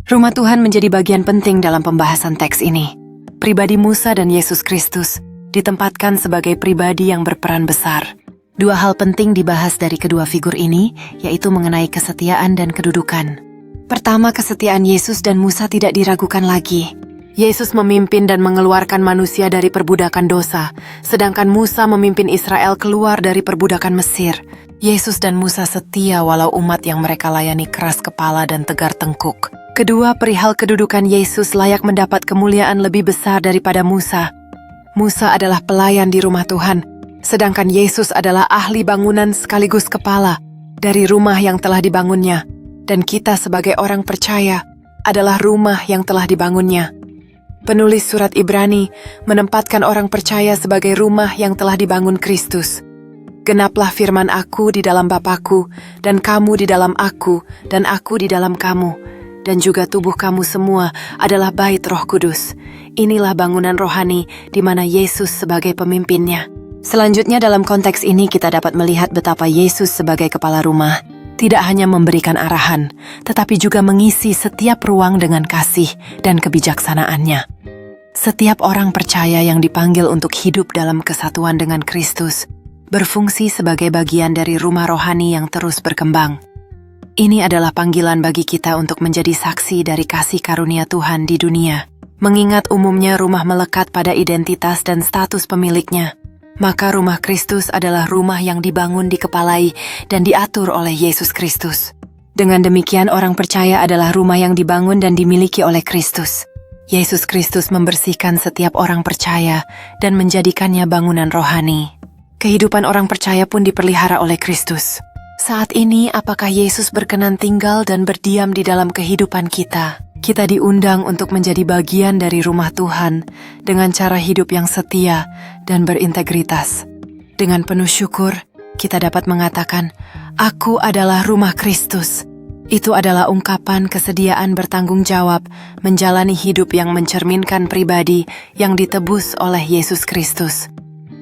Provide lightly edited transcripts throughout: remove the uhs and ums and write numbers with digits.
Rumah Tuhan menjadi bagian penting dalam pembahasan teks ini. Pribadi Musa dan Yesus Kristus ditempatkan sebagai pribadi yang berperan besar. Dua hal penting dibahas dari kedua figur ini, yaitu mengenai kesetiaan dan kedudukan. Pertama, kesetiaan Yesus dan Musa tidak diragukan lagi. Yesus memimpin dan mengeluarkan manusia dari perbudakan dosa, sedangkan Musa memimpin Israel keluar dari perbudakan Mesir. Yesus dan Musa setia walau umat yang mereka layani keras kepala dan tegar tengkuk. Kedua, perihal kedudukan Yesus layak mendapat kemuliaan lebih besar daripada Musa. Musa adalah pelayan di rumah Tuhan, sedangkan Yesus adalah ahli bangunan sekaligus kepala dari rumah yang telah dibangunnya. Dan kita sebagai orang percaya adalah rumah yang telah dibangunnya. Penulis surat Ibrani menempatkan orang percaya sebagai rumah yang telah dibangun Kristus. Genaplah firman aku di dalam Bapakku, dan kamu di dalam aku, dan aku di dalam kamu. Dan juga tubuh kamu semua adalah bait Roh Kudus. Inilah bangunan rohani di mana Yesus sebagai pemimpinnya. Selanjutnya dalam konteks ini kita dapat melihat betapa Yesus sebagai kepala rumah tidak hanya memberikan arahan, tetapi juga mengisi setiap ruang dengan kasih dan kebijaksanaannya. Setiap orang percaya yang dipanggil untuk hidup dalam kesatuan dengan Kristus berfungsi sebagai bagian dari rumah rohani yang terus berkembang. Ini adalah panggilan bagi kita untuk menjadi saksi dari kasih karunia Tuhan di dunia. Mengingat umumnya rumah melekat pada identitas dan status pemiliknya, maka rumah Kristus adalah rumah yang dibangun, dikepalai, dan diatur oleh Yesus Kristus. Dengan demikian, orang percaya adalah rumah yang dibangun dan dimiliki oleh Kristus. Yesus Kristus membersihkan setiap orang percaya dan menjadikannya bangunan rohani. Kehidupan orang percaya pun dipelihara oleh Kristus. Saat ini, apakah Yesus berkenan tinggal dan berdiam di dalam kehidupan kita? Kita diundang untuk menjadi bagian dari rumah Tuhan dengan cara hidup yang setia dan berintegritas. Dengan penuh syukur, kita dapat mengatakan, "Aku adalah rumah Kristus." Itu adalah ungkapan kesediaan bertanggung jawab menjalani hidup yang mencerminkan pribadi yang ditebus oleh Yesus Kristus.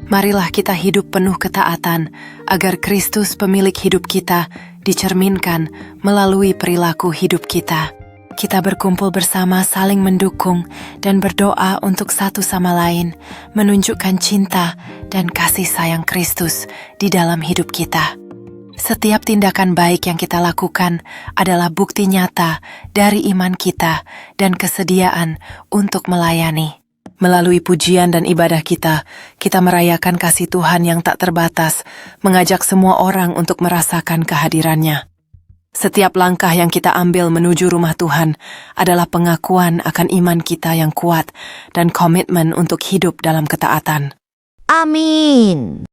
Marilah kita hidup penuh ketaatan agar Kristus pemilik hidup kita dicerminkan melalui perilaku hidup kita. Kita berkumpul bersama saling mendukung dan berdoa untuk satu sama lain, menunjukkan cinta dan kasih sayang Kristus di dalam hidup kita. Setiap tindakan baik yang kita lakukan adalah bukti nyata dari iman kita dan kesediaan untuk melayani. Melalui pujian dan ibadah kita merayakan kasih Tuhan yang tak terbatas, mengajak semua orang untuk merasakan kehadirannya. Setiap langkah yang kita ambil menuju rumah Tuhan adalah pengakuan akan iman kita yang kuat dan komitmen untuk hidup dalam ketaatan. Amin.